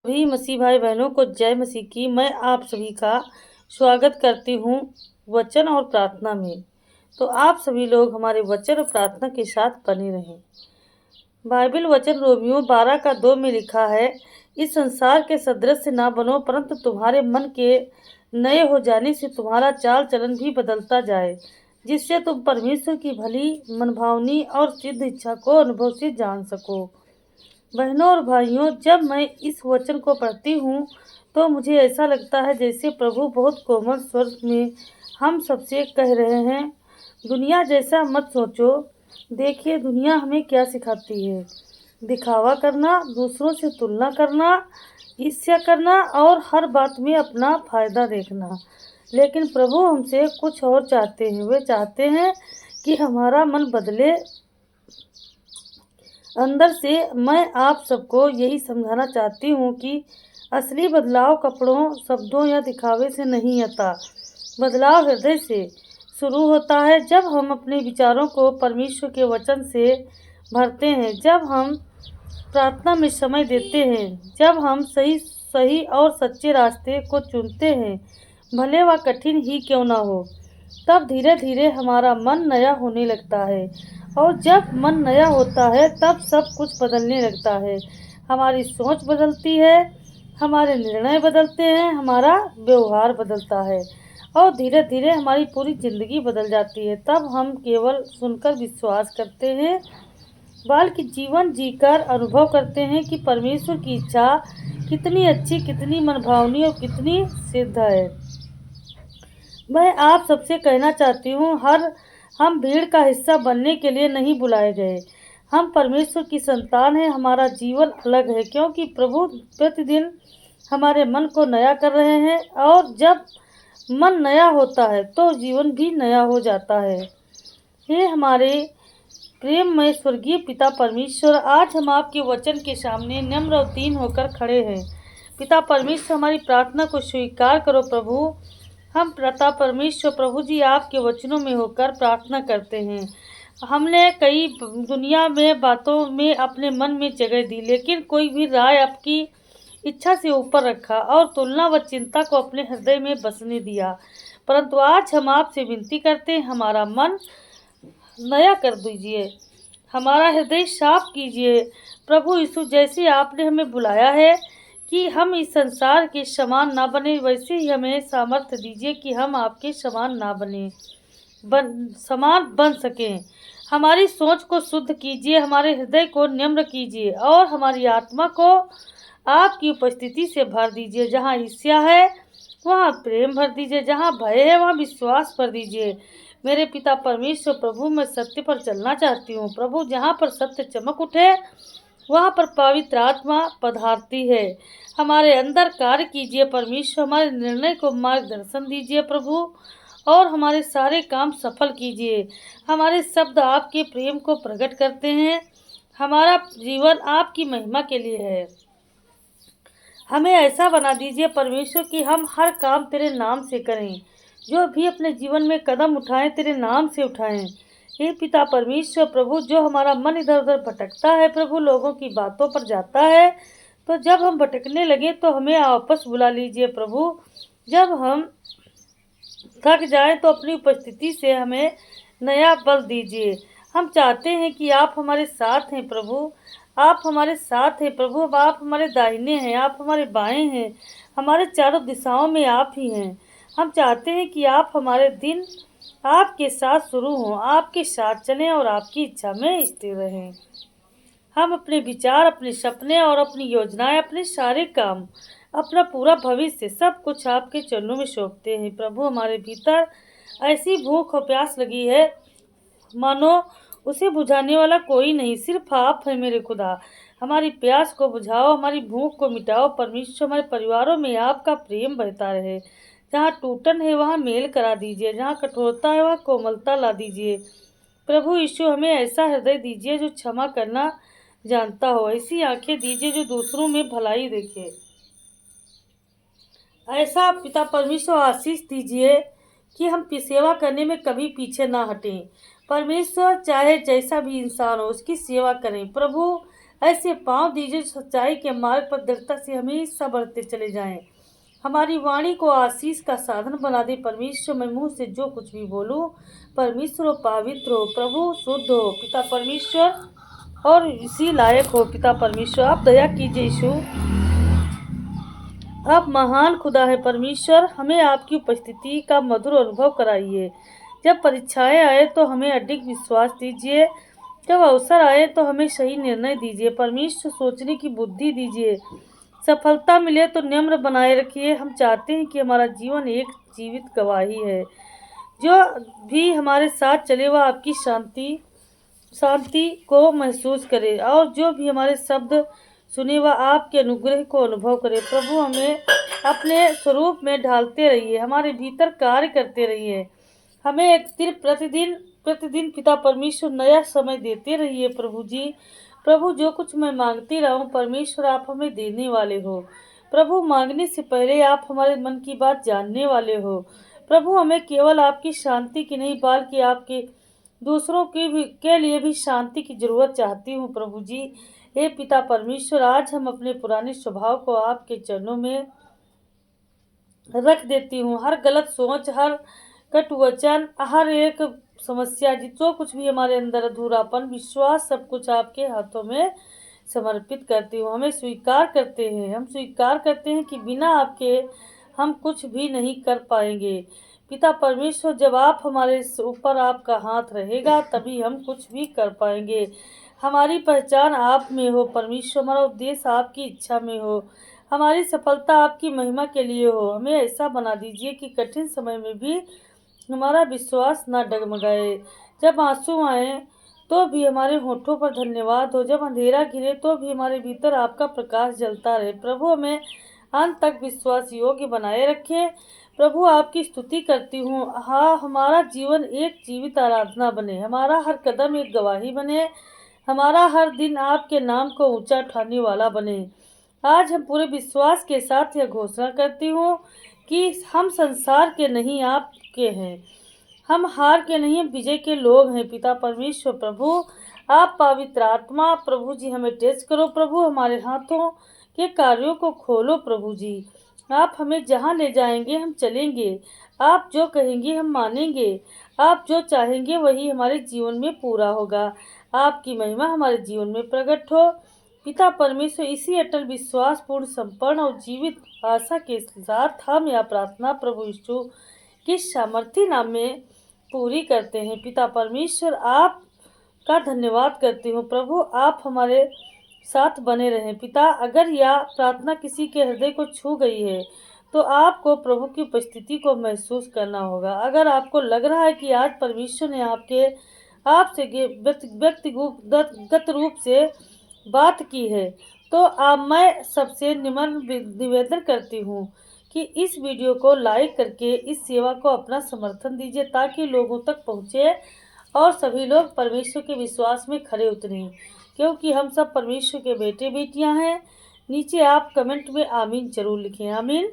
सभी मसीह भाई बहनों को जय मसीह की। मैं आप सभी का स्वागत करती हूँ वचन और प्रार्थना में। तो आप सभी लोग हमारे वचन और प्रार्थना के साथ बने रहें। बाइबल वचन रोमियो 12:2 में लिखा है, इस संसार के सदृश ना बनो, परंतु तुम्हारे मन के नए हो जाने से तुम्हारा चाल चलन भी बदलता जाए, जिससे तुम परमेश्वर की भली, मनभावनी और सिद्ध इच्छा को अनुभव से जान सको। बहनों और भाइयों, जब मैं इस वचन को पढ़ती हूँ तो मुझे ऐसा लगता है जैसे प्रभु बहुत कोमल स्वर में हम सबसे कह रहे हैं, दुनिया जैसा मत सोचो। देखिए दुनिया हमें क्या सिखाती है, दिखावा करना, दूसरों से तुलना करना, ईर्ष्या करना और हर बात में अपना फायदा देखना। लेकिन प्रभु हमसे कुछ और चाहते हैं। वे चाहते हैं कि हमारा मन बदले अंदर से। मैं आप सबको यही समझाना चाहती हूँ कि असली बदलाव कपड़ों, शब्दों या दिखावे से नहीं आता। बदलाव हृदय से शुरू होता है। जब हम अपने विचारों को परमेश्वर के वचन से भरते हैं, जब हम प्रार्थना में समय देते हैं, जब हम सही और सच्चे रास्ते को चुनते हैं, भले वह कठिन ही क्यों ना हो, तब धीरे धीरे हमारा मन नया होने लगता है। और जब मन नया होता है तब सब कुछ बदलने लगता है। हमारी सोच बदलती है, हमारे निर्णय बदलते हैं, हमारा व्यवहार बदलता है और धीरे धीरे हमारी पूरी ज़िंदगी बदल जाती है। तब हम केवल सुनकर विश्वास करते हैं, बल्कि जीवन जीकर अनुभव करते हैं कि परमेश्वर की इच्छा कितनी अच्छी, कितनी मनभावनी और कितनी सिद्ध है। मैं आप सबसे कहना चाहती हूँ, हम भीड़ का हिस्सा बनने के लिए नहीं बुलाए गए। हम परमेश्वर की संतान हैं। हमारा जीवन अलग है क्योंकि प्रभु प्रतिदिन हमारे मन को नया कर रहे हैं, और जब मन नया होता है तो जीवन भी नया हो जाता है। हे हमारे प्रेम में स्वर्गीय पिता परमेश्वर, आज हम आपके वचन के सामने नम्र और दीन होकर खड़े हैं। पिता परमेश्वर, हमारी प्रार्थना को स्वीकार करो प्रभु। हम पिता परमेश्वर प्रभु जी आपके वचनों में होकर प्रार्थना करते हैं। हमने कई दुनिया में बातों में अपने मन में जगह दी, लेकिन कोई भी राय आपकी इच्छा से ऊपर रखा और तुलना व चिंता को अपने हृदय में बसने दिया। परंतु आज हम आपसे विनती करते हैं, हमारा मन नया कर दीजिए, हमारा हृदय साफ कीजिए। प्रभु यीशु, जैसे आपने हमें बुलाया है कि हम इस संसार के समान ना बने, वैसे ही हमें सामर्थ्य दीजिए कि हम आपके समान ना समान बन सकें। हमारी सोच को शुद्ध कीजिए, हमारे हृदय को नम्र कीजिए और हमारी आत्मा को आपकी उपस्थिति से भर दीजिए। जहाँ ईर्ष्या है वहाँ प्रेम भर दीजिए, जहाँ भय है वहाँ विश्वास भर दीजिए। मेरे पिता परमेश्वर प्रभु, मैं सत्य पर चलना चाहती हूँ प्रभु। जहाँ पर सत्य चमक उठे वहाँ पर पवित्र आत्मा पधारती है। हमारे अंदर कार्य कीजिए परमेश्वर, हमारे निर्णय को मार्गदर्शन दीजिए प्रभु, और हमारे सारे काम सफल कीजिए। हमारे शब्द आपके प्रेम को प्रकट करते हैं। हमारा जीवन आपकी महिमा के लिए है। हमें ऐसा बना दीजिए परमेश्वर कि हम हर काम तेरे नाम से करें, जो भी अपने जीवन में कदम उठाएं तेरे नाम से उठाएं। हे पिता परमेश्वर प्रभु, जो हमारा मन इधर उधर भटकता है प्रभु, लोगों की बातों पर जाता है, तो जब हम भटकने लगे तो हमें वापस बुला लीजिए प्रभु। जब हम थक जाएं तो अपनी उपस्थिति से हमें नया बल दीजिए। हम चाहते हैं कि आप हमारे साथ हैं प्रभु, आप हमारे साथ हैं प्रभु। अब आप हमारे दाहिने हैं, आप हमारे बाएं हैं, हमारे चारों दिशाओं में आप ही हैं। हम चाहते हैं कि आप हमारे दिन आपके साथ शुरू हों, आपके साथ चलें और आपकी इच्छा में स्थिर रहें। हम अपने विचार, अपने सपने और अपनी योजनाएं, अपने सारे काम, अपना पूरा भविष्य, सब कुछ आपके चरणों में सौंपते हैं प्रभु। हमारे भीतर ऐसी भूख और प्यास लगी है मानो उसे बुझाने वाला कोई नहीं, सिर्फ आप है मेरे खुदा। हमारी प्यास को बुझाओ, हमारी भूख को मिटाओ परमेश्वर। हमारे परिवारों में आपका प्रेम बहता रहे। जहाँ टूटन है वहाँ मेल करा दीजिए, जहाँ कठोरता है वहाँ कोमलता ला दीजिए प्रभु यीशु। हमें ऐसा हृदय दीजिए जो क्षमा करना जानता हो, ऐसी आंखें दीजिए जो दूसरों में भलाई देखे। ऐसा पिता परमेश्वर आशीष दीजिए कि हम सेवा करने में कभी पीछे ना हटें परमेश्वर। चाहे जैसा भी इंसान हो उसकी सेवा करें प्रभु। ऐसे पाँव दीजिए सच्चाई के मार्ग पर दृढ़ता से हमेशा बढ़ते चले जाएं। हमारी वाणी को आशीष का साधन बना दे परमेश्वर। मैं मुंह से जो कुछ भी बोलूं परमेश्वर पवित्र हो, प्रभु शुद्ध हो पिता परमेश्वर, और इसी लायक हो पिता परमेश्वर। आप दया कीजिए यीशु, आप महान खुदा है परमेश्वर। हमें आपकी उपस्थिति का मधुर अनुभव कराइए। जब परीक्षाएं आए तो हमें अधिक विश्वास दीजिए, जब अवसर आए तो हमें सही निर्णय दीजिए परमेश्वर। सोचने की बुद्धि दीजिए, सफलता मिले तो नम्र बनाए रखिए। हम चाहते हैं कि हमारा जीवन एक जीवित गवाही है। जो भी हमारे साथ चले वह आपकी शांति को महसूस करे, और जो भी हमारे शब्द सुने वह आपके अनुग्रह को अनुभव करे। प्रभु हमें अपने स्वरूप में ढालते रहिए, हमारे भीतर कार्य करते रहिए। हमें एक दिन प्रतिदिन पिता परमेश्वर नया समय देते रहिए प्रभु जी। प्रभु जो कुछ मैं मांगती रहा हूँ परमेश्वर आप हमें देने वाले हो। प्रभु मांगने से पहले आप हमारे मन की बात जानने वाले हो। प्रभु हमें केवल आपकी शांति की नहीं बल्कि आपके दूसरों के लिए भी शांति की जरूरत चाहती हूँ प्रभु जी। हे पिता परमेश्वर, आज हम अपने पुराने स्वभाव को आपके चरणों में रख देती हूँ। हर गलत सोच, हर कटु वचन, हर एक समस्या, जो कुछ भी हमारे अंदर अधूरापन, विश्वास, सब कुछ आपके हाथों में समर्पित करती हूँ। हम स्वीकार करते हैं कि बिना आपके हम कुछ भी नहीं कर पाएंगे पिता परमेश्वर। जब आप हमारे ऊपर आपका हाथ रहेगा तभी हम कुछ भी कर पाएंगे। हमारी पहचान आप में हो परमेश्वर, हमारा उद्देश्य आपकी इच्छा में हो, हमारी सफलता आपकी महिमा के लिए हो। हमें ऐसा बना दीजिए कि कठिन समय में भी हमारा विश्वास न डगमगाए। जब आंसू आए तो भी हमारे होठों पर धन्यवाद हो, जब अंधेरा घिरे तो भी हमारे भीतर आपका प्रकाश जलता रहे। प्रभु हमें अंत तक विश्वास योग्य बनाए रखें। प्रभु आपकी स्तुति करती हूँ। हाँ, हमारा जीवन एक जीवित आराधना बने, हमारा हर कदम एक गवाही बने, हमारा हर दिन आपके नाम को ऊंचा उठाने वाला बने। आज हम पूरे विश्वास के साथ यह घोषणा करती हूँ कि हम संसार के नहीं आपके हैं, हम हार के नहीं विजय के लोग हैं पिता परमेश्वर। प्रभु आप पवित्र आत्मा प्रभु जी हमें टेस्ट करो प्रभु, हमारे हाथों के कार्यों को खोलो प्रभु जी। आप हमें जहाँ ले जाएंगे हम चलेंगे, आप जो कहेंगे हम मानेंगे, आप जो चाहेंगे वही हमारे जीवन में पूरा होगा। आपकी महिमा हमारे जीवन में प्रकट हो पिता परमेश्वर। इसी अटल विश्वास पूर्ण संपन्न और जीवित आशा के साथ हम यह प्रार्थना प्रभु यीशु के सामर्थी नाम में पूरी करते हैं। पिता परमेश्वर आप का धन्यवाद करती हूँ प्रभु, आप हमारे साथ बने रहें पिता। अगर यह प्रार्थना किसी के हृदय को छू गई है तो आपको प्रभु की उपस्थिति को महसूस करना होगा। अगर आपको लग रहा है कि आज परमेश्वर ने आपसे व्यक्तिगत रूप से बात की है तो मैं सबसे निवेदन करती हूँ कि इस वीडियो को लाइक करके इस सेवा को अपना समर्थन दीजिए ताकि लोगों तक पहुँचे और सभी लोग परमेश्वर के विश्वास में खरे उतरें, क्योंकि हम सब परमेश्वर के बेटे बेटियां हैं। नीचे आप कमेंट में आमीन जरूर लिखें। आमीन।